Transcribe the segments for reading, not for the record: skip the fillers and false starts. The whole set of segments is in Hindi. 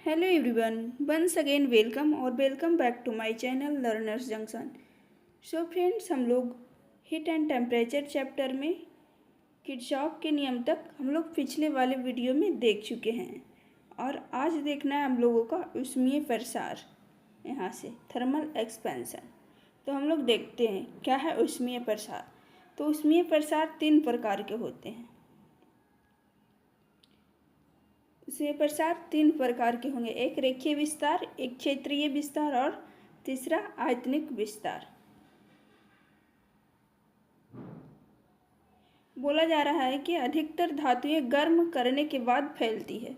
Hello everyone, once again welcome back to my channel Learners Junction. So friends, हम लोग हीट एंड टेम्परेचर चैप्टर में किरचॉफ के नियम तक हम लोग पिछले वाले वीडियो में देख चुके हैं और आज देखना है हम लोगों का ऊष्मीय प्रसार, यहाँ से थर्मल एक्सपेंशन। तो हम लोग देखते हैं क्या है ऊष्मीय प्रसार। तो ऊष्मीय प्रसार 3 प्रकार के होते हैं। ऊष्मीय प्रसार 3 प्रकार के होंगे, एक रेखीय विस्तार, एक क्षेत्रीय विस्तार और तीसरा आयतनिक विस्तार। बोला जा रहा है कि अधिकतर धातुएं गर्म करने के बाद फैलती है।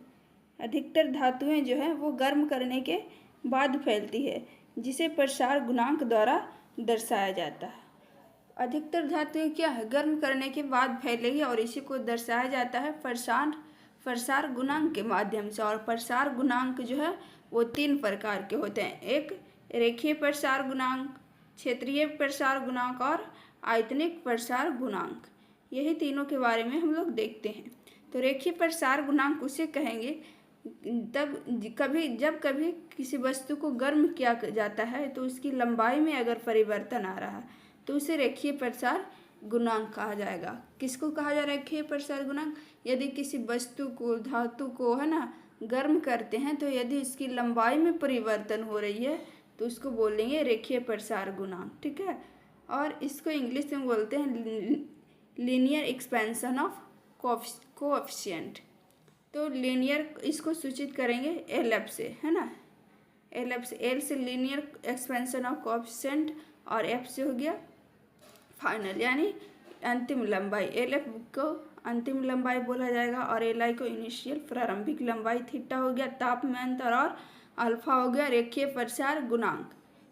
अधिकतर धातुएं जो है वो गर्म करने के बाद फैलती है, जिसे प्रसार गुणांक द्वारा दर्शाया जाता है। अधिकतर धातुएं क्या है, गर्म करने के बाद फैलेगी और इसी को दर्शाया जाता है प्रसार गुणांक के माध्यम से। और प्रसार गुणांक जो है वो 3 प्रकार के होते हैं, एक रेखीय प्रसार गुणांक, क्षेत्रीय प्रसार गुणांक और आयतनिक प्रसार गुणांक। यही तीनों के बारे में हम लोग देखते हैं। तो रेखीय प्रसार गुणांक उसे कहेंगे जब कभी किसी वस्तु को गर्म किया जाता है तो उसकी लंबाई में अगर परिवर्तन आ रहा है तो उसे रेखीय प्रसार गुणांक कहा जाएगा। किसको कहा जा रहा है रेखीय प्रसार गुणांक? यदि किसी वस्तु को, धातु को है ना, गर्म करते हैं तो यदि इसकी लंबाई में परिवर्तन हो रही है तो उसको बोलेंगे रेखीय प्रसार गुणांक, ठीक है। और इसको इंग्लिश में बोलते हैं लीनियर एक्सपेंशन ऑफ कोएफिशिएंट। तो लीनियर इसको सूचित करेंगे LF से, है ना। LF से, L से लीनियर एक्सपेंशन ऑफ कोएफिशिएंट और F से हो गया फाइनल यानी अंतिम लंबाई। LF को अंतिम लंबाई बोला जाएगा और LI को इनिशियल प्रारंभिक लंबाई। थीटा हो गया ताप में अंतर और अल्फा हो गया रेखीय प्रसार गुणांक।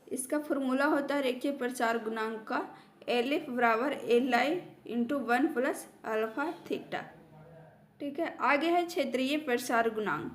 इसका फॉर्मूला होता है रेखीय प्रसार गुणांक का LF बराबर LI into 1 plus alpha theta, ठीक है। आगे है क्षेत्रीय प्रसार गुणांक।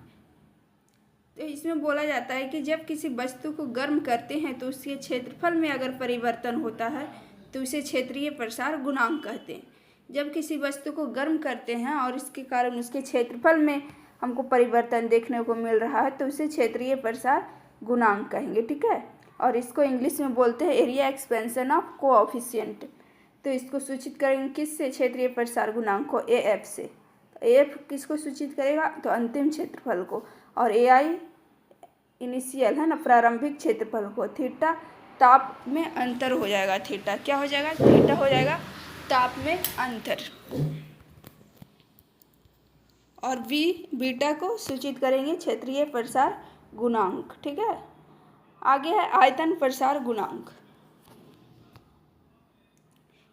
तो इसमें बोला जाता है कि जब किसी वस्तु को गर्म करते हैं तो उसके क्षेत्रफल में अगर परिवर्तन होता है तो उसे क्षेत्रीय प्रसार गुणांक कहते हैं। जब किसी वस्तु को गर्म करते हैं और इसके कारण उसके क्षेत्रफल में हमको परिवर्तन देखने को मिल रहा है तो उसे क्षेत्रीय प्रसार गुणांक कहेंगे, ठीक है। और इसको इंग्लिश में बोलते हैं एरिया एक्सपेंशन ऑफ कोएफिशिएंट। तो इसको सूचित करेंगे किससे? क्षेत्रीय प्रसार गुणांक को AF से। AF किसको सूचित करेगा? तो अंतिम क्षेत्रफल को। और AI इनिशियल है ना, प्रारंभिक क्षेत्रफल को। थीटा ताप में अंतर हो जाएगा, थीटा क्या हो जाएगा? थीटा हो जाएगा ताप में अंतर। और बीटा को सूचित करेंगे क्षेत्रीय प्रसार गुणांक, ठीक है। आगे है आयतन प्रसार गुणांक।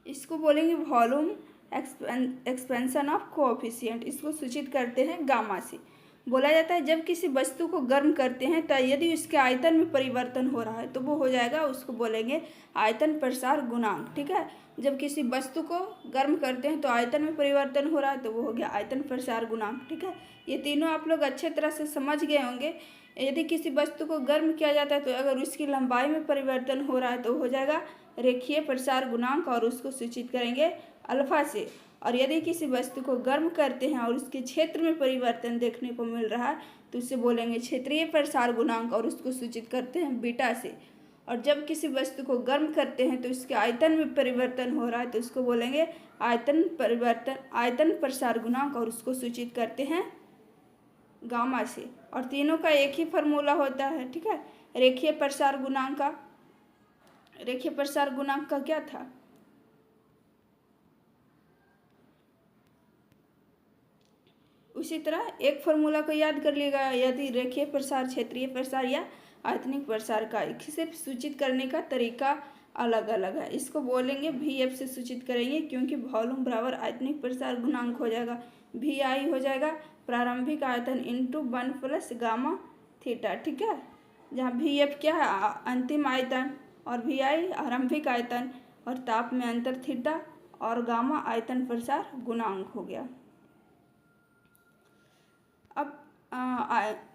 इसको बोलेंगे वॉल्यूम एक्सपेंशन ऑफ कोएफिशिएंट। इसको सूचित करते हैं गामा से। बोला जाता है जब किसी वस्तु को गर्म करते हैं तो यदि उसके आयतन में परिवर्तन हो रहा है तो वो हो जाएगा, उसको बोलेंगे आयतन प्रसार गुणांक, ठीक है। जब किसी वस्तु को गर्म करते हैं तो आयतन में परिवर्तन हो रहा है तो वो हो गया आयतन प्रसार गुणांक, ठीक है। ये तीनों आप लोग अच्छे तरह से समझ गए होंगे। यदि किसी वस्तु को गर्म किया जाता है तो अगर उसकी लंबाई में परिवर्तन हो रहा है तो हो जाएगा रेखीय प्रसार गुणांक और उसको सूचित करेंगे अल्फा से। और यदि किसी वस्तु को गर्म करते हैं और उसके क्षेत्र में परिवर्तन देखने को मिल रहा है तो उसे बोलेंगे क्षेत्रीय प्रसार गुणांक और उसको सूचित करते हैं बीटा से। और जब किसी वस्तु को गर्म करते हैं तो उसके आयतन में परिवर्तन हो रहा है तो उसको बोलेंगे आयतन प्रसार गुणांक और उसको सूचित करते हैं गामा से। और तीनों का एक ही फॉर्मूला होता है, ठीक है। रेखीय प्रसार गुणांक का क्या था? उसी तरह एक फॉर्मूला को याद कर लीजिएगा। यदि रेखीय प्रसार, क्षेत्रीय प्रसार या आयतनिक प्रसार का इसे सूचित करने का तरीका अलग अलग है। इसको बोलेंगे VF से सूचित करेंगे क्योंकि वॉल्यूम बराबर आयतनिक प्रसार गुणांक हो जाएगा। VI हो जाएगा प्रारंभिक आयतन इंटू 1 प्लस गामा थीटा, ठीक है। जहाँ VF क्या है? अंतिम आयतन और VI आरंभिक आयतन और ताप में अंतर थीटा और गामा आयतन प्रसार गुणांक हो गया। अब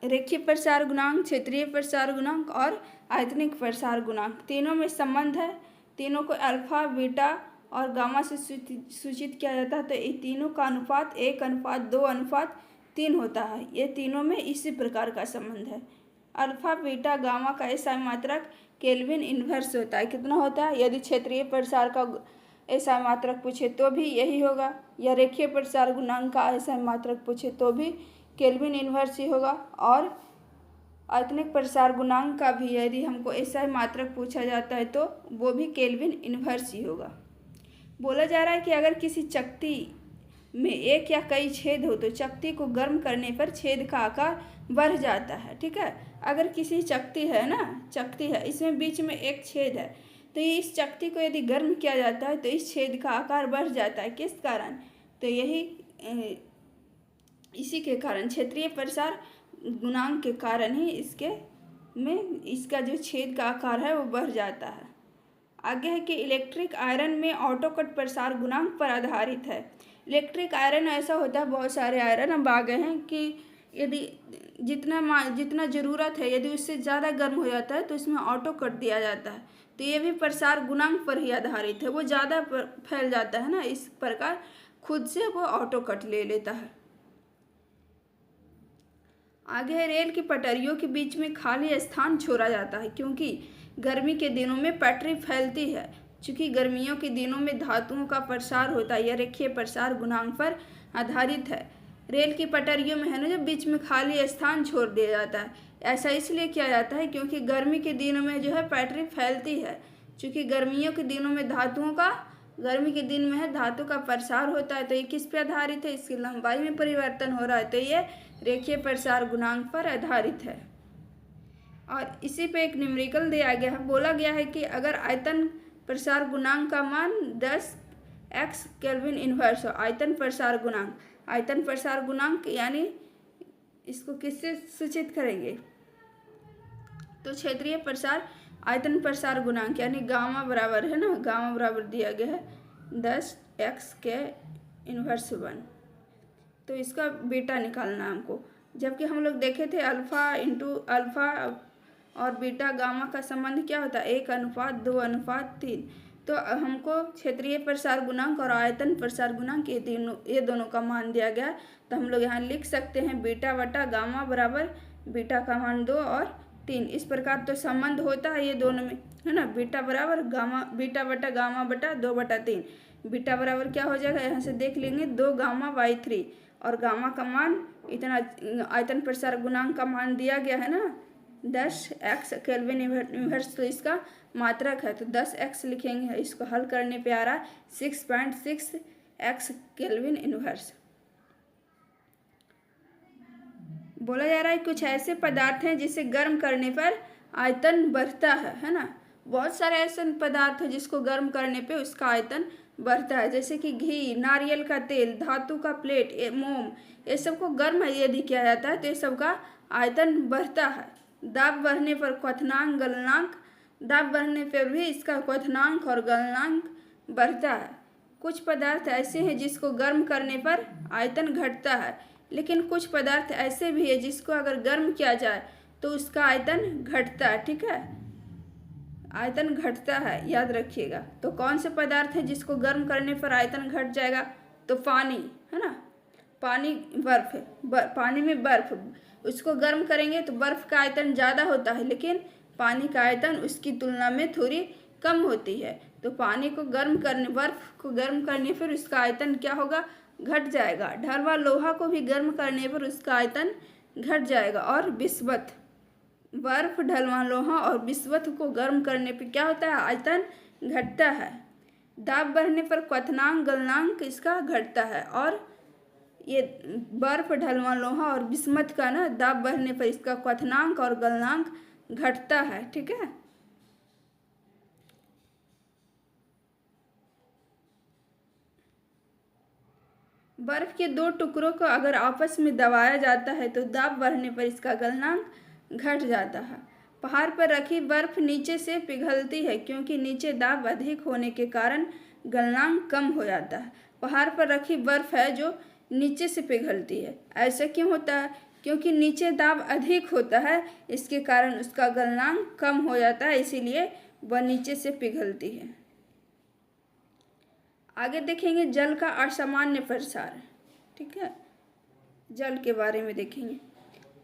रेखीय प्रसार गुणांक, क्षेत्रीय प्रसार गुणांक और आयतनिक प्रसार गुणांक तीनों में संबंध है। तीनों को अल्फा, बीटा और गामा से सूचित किया जाता है। तो ये तीनों का अनुपात 1:2:3 3 होता है। ये तीनों में इसी प्रकार का संबंध है। अल्फा बीटा गामा का एसआई मात्रक केल्विन इन्वर्स होता है। कितना होता है? यदि क्षेत्रीय प्रसार का एसआई मात्रक पूछे तो भी यही होगा, या रेखीय प्रसार गुणांक का एसआई मात्रक पूछे तो भी केल्विन इन्वर्स ही होगा, और आयतनिक प्रसार गुणांक का भी यदि हमको एसआई मात्रक पूछा जाता है तो वो भी केल्विन इन्वर्स ही होगा। बोला जा रहा है कि अगर किसी चकती में एक या कई छेद हो तो चकती को गर्म करने पर छेद का आकार बढ़ जाता है। ठीक है, अगर किसी चकती है ना, चकती है, इसमें बीच में एक छेद है, तो इस चकती को यदि गर्म किया जाता है तो इस छेद का आकार बढ़ जाता है। किस कारण? तो यही इसी के कारण, क्षेत्रीय प्रसार गुणांक के कारण ही इसका जो छेद का आकार है वो बढ़ जाता है। आगे है कि इलेक्ट्रिक आयरन में ऑटोकट प्रसार गुणांक पर आधारित है। इलेक्ट्रिक आयरन ऐसा होता है, बहुत सारे आयरन अब आ गए हैं कि यदि जितना ज़रूरत है यदि उससे ज़्यादा गर्म हो जाता है तो इसमें ऑटो कट दिया जाता है। तो ये भी प्रसार गुणांक पर ही आधारित है, वो ज़्यादा फैल जाता है ना, इस प्रकार खुद से वो ऑटो कट ले लेता है। आगे है रेल की पटरियों के बीच में खाली स्थान छोड़ा जाता है क्योंकि गर्मी के दिनों में पटरी फैलती है। चूँकि गर्मियों के दिनों में धातुओं का प्रसार होता है, यह रेखीय प्रसार गुणांक पर आधारित है। रेल की पटरियों में है ना, जब बीच में खाली स्थान छोड़ दिया जाता है, ऐसा इसलिए किया जाता है क्योंकि गर्मी के दिनों में जो है पटरी फैलती है। चूँकि गर्मियों के दिनों में गर्मी के दिन में है धातु का प्रसार होता है, तो ये किस पे आधारित है? इसकी लंबाई में परिवर्तन हो रहा है, तो ये रेखीय प्रसार गुणांक पर आधारित है। और इसी पे एक न्यूमेरिकल दिया गया है, बोला गया है कि अगर आयतन प्रसार गुणांक का मान 10x केल्विन इन्वर्स हो, आयतन प्रसार गुणांक यानी इसको किससे सूचित करेंगे? तो क्षेत्रीय प्रसार आयतन प्रसार गुणांक यानी गामा बराबर है ना, गामा बराबर दिया गया है 10x के इन्वर्स 1। तो इसका बीटा निकालना है हमको, जबकि हम लोग देखे थे अल्फा इंटू अल्फा और बीटा गामा का संबंध क्या होता है? 1:2:3। तो हमको क्षेत्रीय प्रसार गुणांक और आयतन प्रसार गुणांक ये दोनों का मान दिया गया, तो हम लोग यहाँ लिख सकते हैं बीटा बटा गामा बराबर बीटा का मान 2 और 3। इस प्रकार तो संबंध होता है ये दोनों में, है ना, बीटा बराबर गामा, बीटा बटा गामा बटा 2/3। बीटा बराबर क्या हो जाएगा? यहाँ से देख लेंगे 2 गामा/3, और गामा का मान इतना, आयतन प्रसार गुणांक का मान दिया गया है ना 10x केल्विन इन्वर्स, तो इसका मात्रक है, तो 10x लिखेंगे। इसको हल करने पे आ रहा है 6.6x केल्विन इन्वर्स। बोला जा रहा है कुछ ऐसे पदार्थ हैं जिसे गर्म करने पर आयतन बढ़ता है ना। बहुत सारे ऐसे पदार्थ हैं जिसको गर्म करने पे उसका आयतन बढ़ता है, जैसे कि घी, नारियल का तेल, धातु का प्लेट, मोम, ये सबको गर्म यदि किया जाता है तो ये सब का आयतन बढ़ता है। दाब बढ़ने पर क्वथनांक, गलनांक, दाब बढ़ने पर भी इसका क्वथनांक और गलनांक बढ़ता है। कुछ पदार्थ ऐसे हैं जिसको गर्म करने पर आयतन घटता है, लेकिन कुछ पदार्थ ऐसे भी है जिसको अगर गर्म किया जाए तो उसका आयतन घटता है। ठीक है, आयतन घटता है, याद रखिएगा। तो कौन से पदार्थ है जिसको गर्म करने पर आयतन घट जाएगा? तो पानी, है ना, पानी, बर्फ है, पानी में बर्फ, उसको गर्म करेंगे तो बर्फ का आयतन ज़्यादा होता है, लेकिन पानी का आयतन उसकी तुलना में थोड़ी कम होती है। तो पानी को गर्म करने, बर्फ को गर्म करने पर उसका आयतन क्या होगा? घट जाएगा। ढलवा लोहा को भी गर्म करने पर उसका आयतन घट जाएगा। और विस्वत, बर्फ, ढलवा लोहा और विस्वत को गर्म करने पर क्या होता है? आयतन घटता है। दाब बढ़ने पर क्वथनांक, गलनांक इसका घटता है। और ये बर्फ, ढलवा लोहा और विस्मत का ना दाब बढ़ने पर इसका क्वथनांक और गलनांक घटता है। ठीक है, बर्फ के 2 टुकड़ों को अगर आपस में दबाया जाता है तो दाब बढ़ने पर इसका गलनांक घट जाता है। पहाड़ पर रखी बर्फ नीचे से पिघलती है क्योंकि नीचे दाब अधिक होने के कारण गलनांक कम हो जाता है। पहाड़ पर रखी बर्फ है जो नीचे से पिघलती है। ऐसा क्यों होता है? क्योंकि नीचे दाब अधिक होता है, इसके कारण उसका गलनांक कम हो जाता है, इसीलिए वह नीचे से पिघलती है। आगे देखेंगे जल का असामान्य प्रसार। ठीक है, जल के बारे में देखेंगे।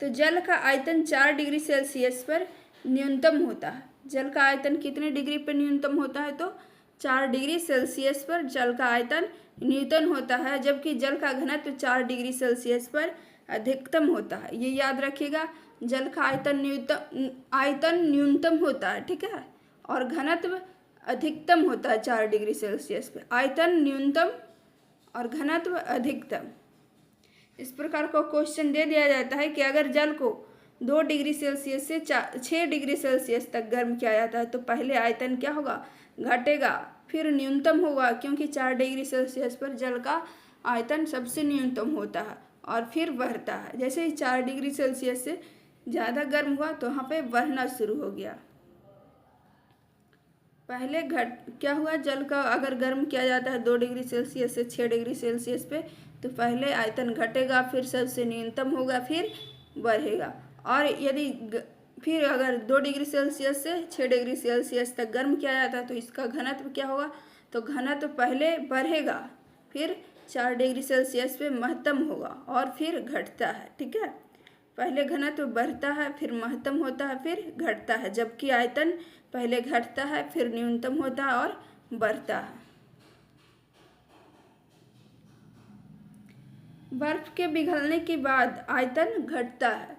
तो जल का आयतन 4 डिग्री सेल्सियस पर न्यूनतम होता है। जल का आयतन कितने डिग्री पर न्यूनतम होता है? तो 4 डिग्री सेल्सियस पर जल का आयतन न्यूनतम होता है, जबकि जल का घनत्व 4 डिग्री सेल्सियस पर अधिकतम होता है। ये याद रखिएगा, जल का आयतन न्यूनतम होता है, ठीक है, और घनत्व अधिकतम होता है 4 डिग्री सेल्सियस पे। आयतन न्यूनतम और घनत्व अधिकतम। इस प्रकार का क्वेश्चन दे दिया जाता है कि अगर जल को 2 डिग्री सेल्सियस से 6 डिग्री सेल्सियस तक गर्म किया जाता है तो पहले आयतन क्या होगा? घटेगा, फिर न्यूनतम होगा, क्योंकि 4 डिग्री सेल्सियस पर जल का आयतन सबसे न्यूनतम होता है, और फिर बढ़ता है। जैसे ही 4 डिग्री सेल्सियस से ज़्यादा गर्म हुआ तो वहाँ पे बढ़ना शुरू हो गया। पहले क्या हुआ? जल का अगर गर्म किया जाता है 2 डिग्री सेल्सियस से 6 डिग्री सेल्सियस पे, तो पहले आयतन घटेगा, फिर सबसे न्यूनतम होगा, फिर बढ़ेगा। और यदि फिर अगर 2 डिग्री सेल्सियस से 6 डिग्री सेल्सियस तक गर्म किया जाता है तो इसका घनत्व क्या होगा? तो घनत्व पहले बढ़ेगा, फिर 4 डिग्री सेल्सियस पे महत्तम होगा और फिर घटता है, ठीक है। पहले घनत्व बढ़ता है, फिर महत्तम होता है, फिर घटता है, जबकि आयतन पहले घटता है, फिर न्यूनतम होता है और बढ़ता है। बर्फ के पिघलने के बाद आयतन घटता है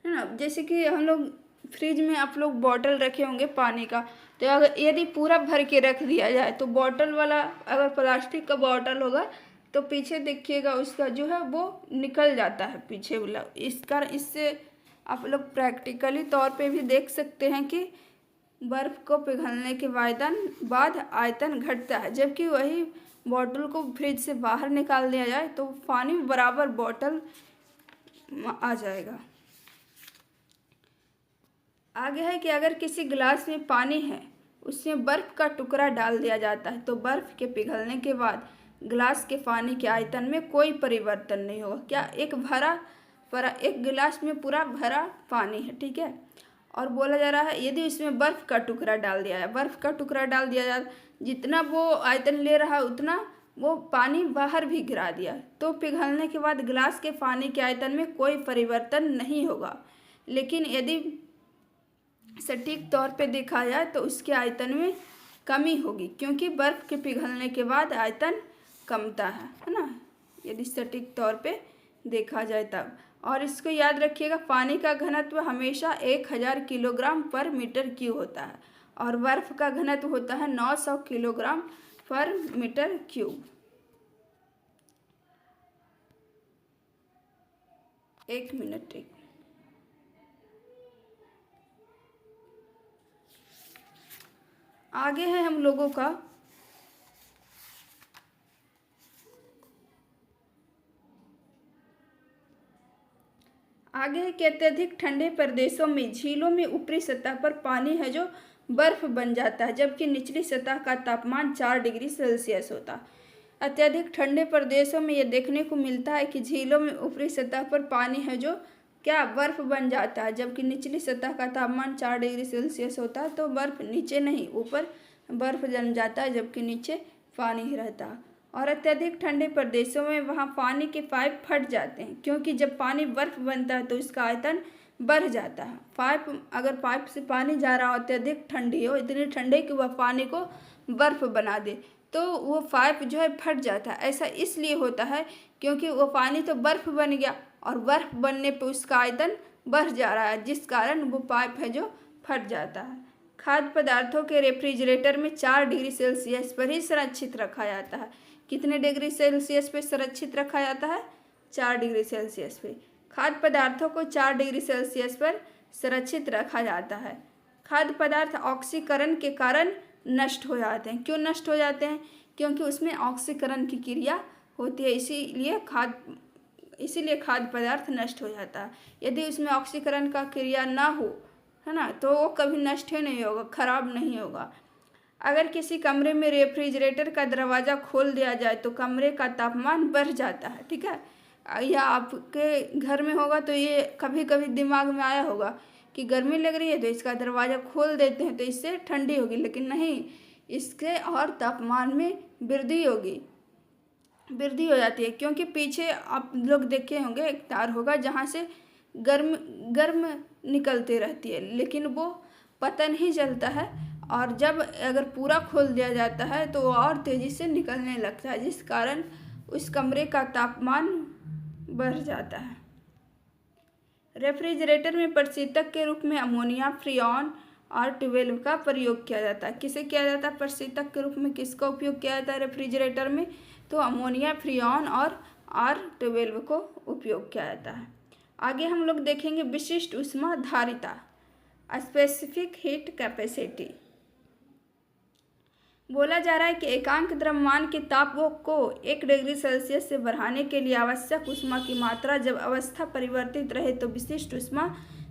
ना। जैसे कि हम लोग फ्रिज में आप लोग बॉटल रखे होंगे पानी का, तो अगर यदि पूरा भर के रख दिया जाए तो बॉटल वाला अगर प्लास्टिक का बॉटल होगा तो पीछे देखिएगा उसका जो है वो निकल जाता है पीछे वाला। इससे आप लोग प्रैक्टिकली तौर पे भी देख सकते हैं कि बर्फ़ को पिघलने के बाद आयतन घटता है, जबकि वही बॉटल को फ्रिज से बाहर निकाल दिया जाए तो पानी बराबर बॉटल आ जाएगा। आगे है कि अगर किसी गिलास में पानी है, उसमें बर्फ़ का टुकड़ा डाल दिया जाता है तो बर्फ़ के पिघलने के बाद गिलास के पानी के आयतन में कोई परिवर्तन नहीं होगा। क्या? एक गिलास में पूरा भरा पानी है, ठीक है, और बोला जा रहा है यदि इसमें बर्फ़ का टुकड़ा डाल दिया जाए, बर्फ़ का टुकड़ा डाल दिया जाए, जितना वो आयतन ले रहा है उतना वो पानी बाहर भी गिरा दिया, तो पिघलने के बाद गिलास के पानी के आयतन में कोई परिवर्तन नहीं होगा। लेकिन यदि सटीक तौर पे देखा जाए तो उसके आयतन में कमी होगी, क्योंकि बर्फ़ के पिघलने के बाद आयतन कमता है ना, यदि सटीक तौर पे देखा जाए तब। और इसको याद रखिएगा, पानी का घनत्व हमेशा 1000 किलोग्राम पर मीटर क्यूब होता है और बर्फ़ का घनत्व होता है 900 किलोग्राम पर मीटर क्यूब। एक मिनट। आगे है हम लोगों का आगे है कि अत्यधिक ठंडे प्रदेशों में झीलों में ऊपरी सतह पर पानी है जो बर्फ बन जाता है, जबकि निचली सतह का तापमान 4 डिग्री सेल्सियस होता है। अत्यधिक ठंडे प्रदेशों में यह देखने को मिलता है कि झीलों में ऊपरी सतह पर पानी है जो क्या? बर्फ बन जाता है, जबकि निचली सतह का तापमान 4 डिग्री सेल्सियस होता है। तो बर्फ नीचे नहीं, ऊपर बर्फ जम जाता है, जबकि नीचे पानी ही रहता है। और अत्यधिक ठंडे प्रदेशों में वहाँ पानी के पाइप फट जाते हैं, क्योंकि जब पानी बर्फ बनता है तो इसका आयतन बढ़ जाता है। अगर पाइप से पानी जा रहा हो, अत्यधिक ठंडी हो, इतनी ठंडी कि वह पानी को बर्फ बना दे, तो वो पाइप जो है फट जाता है। ऐसा इसलिए होता है क्योंकि वो पानी तो बर्फ बन गया और बर्फ बनने पर उसका आयतन बढ़ जा रहा है, जिस कारण वो पाइप है जो फट जाता है। खाद्य पदार्थों के रेफ्रिजरेटर में 4 डिग्री सेल्सियस पर ही संरक्षित रखा जाता है। कितने डिग्री सेल्सियस पे संरक्षित रखा जाता है? 4 डिग्री सेल्सियस पे। खाद्य पदार्थों को 4 डिग्री सेल्सियस पर संरक्षित रखा जाता है। खाद्य पदार्थ ऑक्सीकरण के कारण नष्ट हो जाते हैं। क्यों नष्ट हो जाते हैं? क्योंकि उसमें ऑक्सीकरण की क्रिया होती है, इसीलिए खाद्य पदार्थ नष्ट हो जाता है। यदि उसमें ऑक्सीकरण का क्रिया ना हो, है ना, तो वो कभी नष्ट ही नहीं होगा, खराब नहीं होगा। अगर किसी कमरे में रेफ्रिजरेटर का दरवाज़ा खोल दिया जाए तो कमरे का तापमान बढ़ जाता है, ठीक है। या आपके घर में होगा तो ये कभी कभी दिमाग में आया होगा कि गर्मी लग रही है तो इसका दरवाज़ा खोल देते हैं तो इससे ठंडी होगी, लेकिन नहीं, इसके और तापमान में वृद्धि होगी। वृद्धि हो जाती है, क्योंकि पीछे आप लोग देखे होंगे एक तार होगा जहाँ से गर्म गर्म निकलती रहती है, लेकिन वो पता नहीं चलता है, और जब अगर पूरा खोल दिया जाता है तो वो और तेज़ी से निकलने लगता है, जिस कारण उस कमरे का तापमान बढ़ जाता है। रेफ्रिजरेटर में प्रशीतक के रूप में अमोनिया, फ्रीऑन और R12 का प्रयोग किया जाता है। किसे किया जाता है प्रशीतक के रूप में, किसका उपयोग किया जाता है रेफ्रिजरेटर में? तो अमोनिया, फ्रीऑन और R12 को उपयोग किया जाता है। आगे हम लोग देखेंगे विशिष्ट ऊष्मा धारिता, स्पेसिफिक हीट कैपेसिटी। बोला जा रहा है कि एकांक द्रव्यमान के ताप को 1 डिग्री सेल्सियस से बढ़ाने के लिए आवश्यक ऊष्मा की मात्रा जब अवस्था परिवर्तित रहे तो विशिष्ट ऊष्मा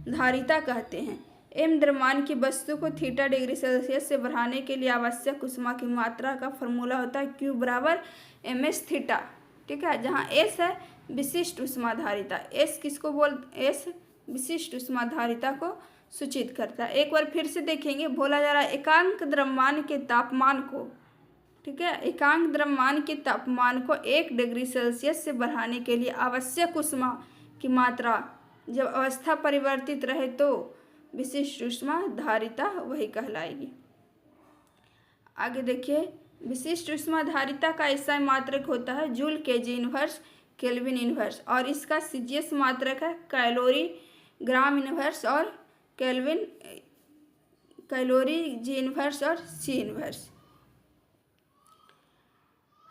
धारिता कहते हैं। एम द्रव्यमान की वस्तु को थीटा डिग्री सेल्सियस से बढ़ाने के लिए आवश्यक ऊष्मा की मात्रा का फॉर्मूला होता है Q बराबर ms थीटा। ठीक है, जहाँ S है विशिष्ट ऊष्मा धारिता, S किसको S विशिष्ट ऊष्मा धारिता को सूचित करता है। एक बार फिर से देखेंगे, बोला जा रहा है एकांक द्रव्यमान के तापमान को, ठीक है, एकांक द्रव्यमान के तापमान को 1 डिग्री सेल्सियस से बढ़ाने के लिए आवश्यक ऊष्मा की मात्रा जब अवस्था परिवर्तित रहे तो विशिष्ट ऊष्मा धारिता वही कहलाएगी। आगे देखिए, विशिष्ट ऊष्मा धारिता का ऐसा मात्रक होता है joule KG inverse kelvin inverse, और इसका सीजीएस मात्रक है कैलोरी ग्राम इनवर्स और केल्विन कैलोरी जी इनवर्स और सी इनवर्स।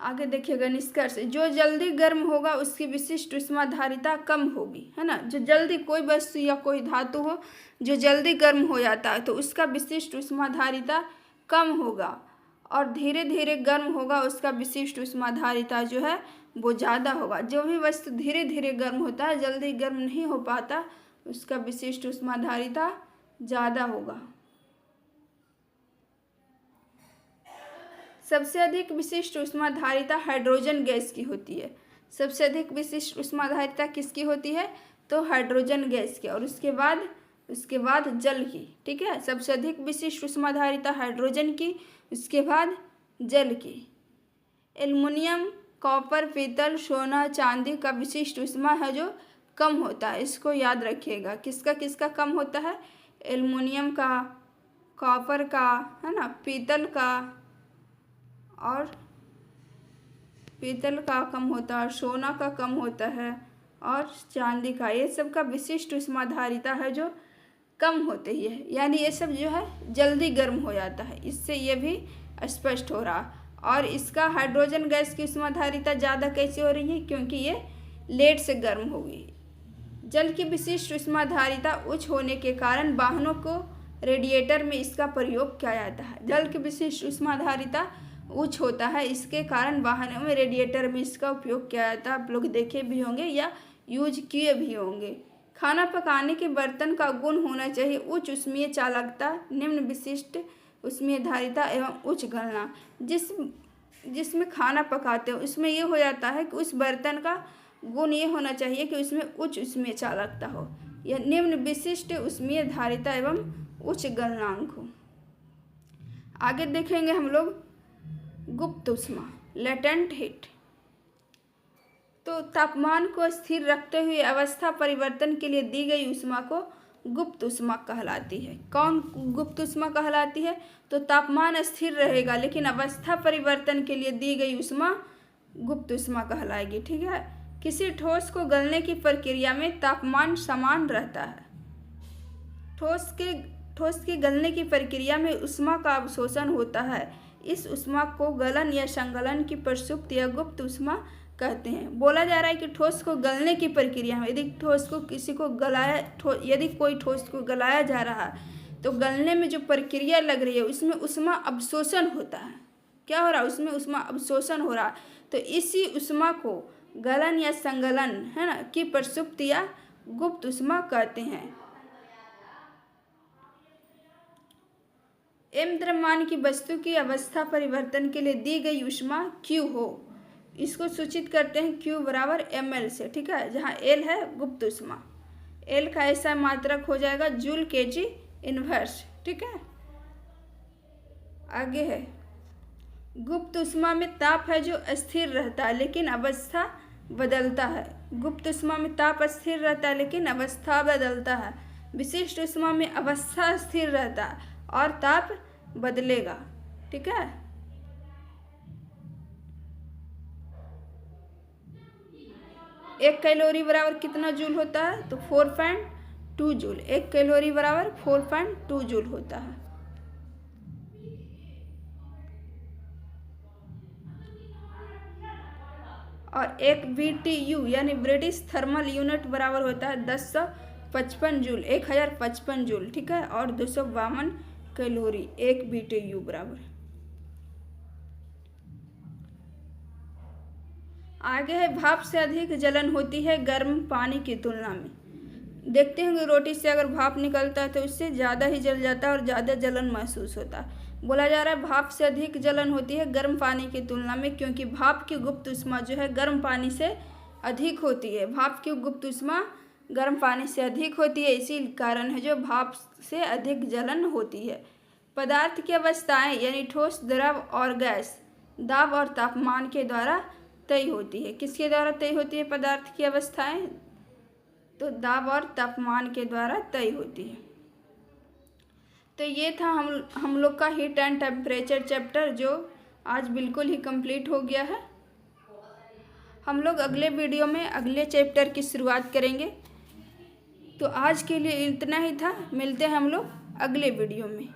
आगे देखिएगा निष्कर्ष, जो जल्दी गर्म होगा उसकी विशिष्ट ऊष्मा धारिता कम होगी, है ना। जो जल्दी कोई वस्तु या कोई धातु हो जो जल्दी गर्म हो जाता है तो उसका विशिष्ट ऊष्मा धारिता कम होगा, और धीरे धीरे गर्म होगा उसका विशिष्ट ऊष्मा धारिता जो है वो ज़्यादा होगा। जो भी वस्तु धीरे धीरे गर्म होता है, जल्दी गर्म नहीं हो पाता, उसका विशिष्ट ऊष्मा धारिता ज़्यादा होगा। सबसे अधिक विशिष्ट ऊष्मा धारिता हाइड्रोजन गैस की होती है। सबसे अधिक विशिष्ट ऊष्मा धारिता किसकी होती है? तो हाइड्रोजन गैस की, और उसके बाद जल की। ठीक है, सबसे अधिक विशिष्ट ऊष्मा धारिता हाइड्रोजन की, उसके बाद जल की। एल्युमिनियम, कॉपर, पीतल, सोना, चांदी का विशिष्ट ऊष्मा है जो कम होता है, इसको याद रखिएगा। किसका किसका कम होता है? एल्युमिनियम का, कॉपर का, है ना, पीतल का, और पीतल का कम होता है, सोना का कम होता है, और चांदी का। ये सब का विशिष्ट ऊष्मा धारिता है जो कम होती है, यानी ये सब जो है जल्दी गर्म हो जाता है। इससे ये भी स्पष्ट हो रहा। और इसका हाइड्रोजन गैस की ऊष्मा धारिता ज़्यादा कैसे हो रही है? क्योंकि ये लेट से गर्म होगी। जल की विशिष्ट ऊष्मा धारिता उच्च होने के कारण वाहनों को रेडिएटर में इसका प्रयोग किया जाता है। जल की विशिष्ट ऊष्मा धारिता उच्च होता है, इसके कारण वाहनों में रेडिएटर में इसका उपयोग किया जाता है। आप लोग देखे भी होंगे या यूज किए भी होंगे। खाना पकाने के बर्तन का गुण होना चाहिए उच्च ऊष्मीय चालकता, निम्न विशिष्ट ऊष्मीय धारिता एवं उच्च गलना। जिसमें खाना पकाते हो उसमें ये हो जाता है कि उस बर्तन का गुण ये होना चाहिए कि उसमें उच्च ऊष्मीय चालकता हो, या निम्न विशिष्ट ऊष्मीय धारिता एवं उच्च गलनांक हो। आगे देखेंगे हम लोग गुप्त ऊष्मा, लेटेंट हीट। तो तापमान को स्थिर रखते हुए अवस्था परिवर्तन के लिए दी गई ऊष्मा को गुप्त ऊष्मा कहलाती है। कौन गुप्त ऊष्मा कहलाती है? तो तापमान स्थिर रहेगा लेकिन अवस्था परिवर्तन के लिए दी गई ऊष्मा गुप्त ऊष्मा कहलाएगी। ठीक है, किसी ठोस को गलने की प्रक्रिया में तापमान समान रहता है। ठोस के गलने की प्रक्रिया में ऊष्मा का अवशोषण होता है। इस ऊष्मा को गलन या संगलन की प्रसुप्त या गुप्त ऊष्मा कहते हैं। बोला जा रहा है कि ठोस को गलने की प्रक्रिया में यदि कोई ठोस को गलाया जा रहा है तो गलने में जो प्रक्रिया लग रही है उसमें ऊष्मा अवशोषण होता है। क्या हो रहा है? उसमें ऊष्मा अवशोषण हो रहा है। तो इसी ऊष्मा को गलन या संगलन, है ना, की प्रसुप्त या गुप्त ऊष्मा कहते हैं। एम द्रव्यमान की वस्तु की अवस्था परिवर्तन के लिए दी गई ऊष्मा Q हो, इसको सूचित करते हैं Q बराबर ml से। ठीक है, जहाँ L है गुप्त ऊष्मा, L का ऐसा मात्रक हो जाएगा जूल केजी इनवर्स। ठीक है, आगे है गुप्त ऊष्मा में ताप है जो स्थिर रहता है लेकिन अवस्था बदलता है। गुप्त ऊष्मा में ताप स्थिर रहता है लेकिन अवस्था बदलता है। विशिष्ट ऊष्मा में अवस्था स्थिर रहता है और ताप बदलेगा। ठीक है। एक कैलोरी बराबर कितना जूल होता है? तो 4.2 जूल। एक कैलोरी बराबर 4.2 जूल होता है। और एक BTU यानी ब्रिटिश थर्मल यूनिट बराबर होता है 1055 जूल, 1055 जूल। ठीक है। और 252 कैलोरी एक BTU बराबर। आगे है भाप से अधिक जलन होती है गर्म पानी की तुलना में। देखते हैं कि रोटी से अगर भाप निकलता है तो उससे ज़्यादा ही जल जाता है और ज़्यादा जलन महसूस होता है। बोला जा रहा है भाप से अधिक जलन होती है गर्म पानी की तुलना में, क्योंकि भाप की गुप्त ऊष्मा जो है गर्म पानी से अधिक होती है। भाप की गुप्त ऊष्मा गर्म पानी से अधिक होती है, इसी कारण है जो भाप से अधिक जलन होती है। पदार्थ की अवस्थाएं यानी ठोस, द्रव और गैस दाब और तापमान के द्वारा तय होती है। किसके द्वारा तय होती है पदार्थ की अवस्थाएं? तो दाब और तापमान के द्वारा तय होती है। तो ये था हम लोग का हीट एंड टेम्परेचर चैप्टर, जो आज बिल्कुल ही कंप्लीट हो गया है। हम लोग अगले वीडियो में अगले चैप्टर की शुरुआत करेंगे। तो आज के लिए इतना ही था। मिलते हैं हम लोग अगले वीडियो में।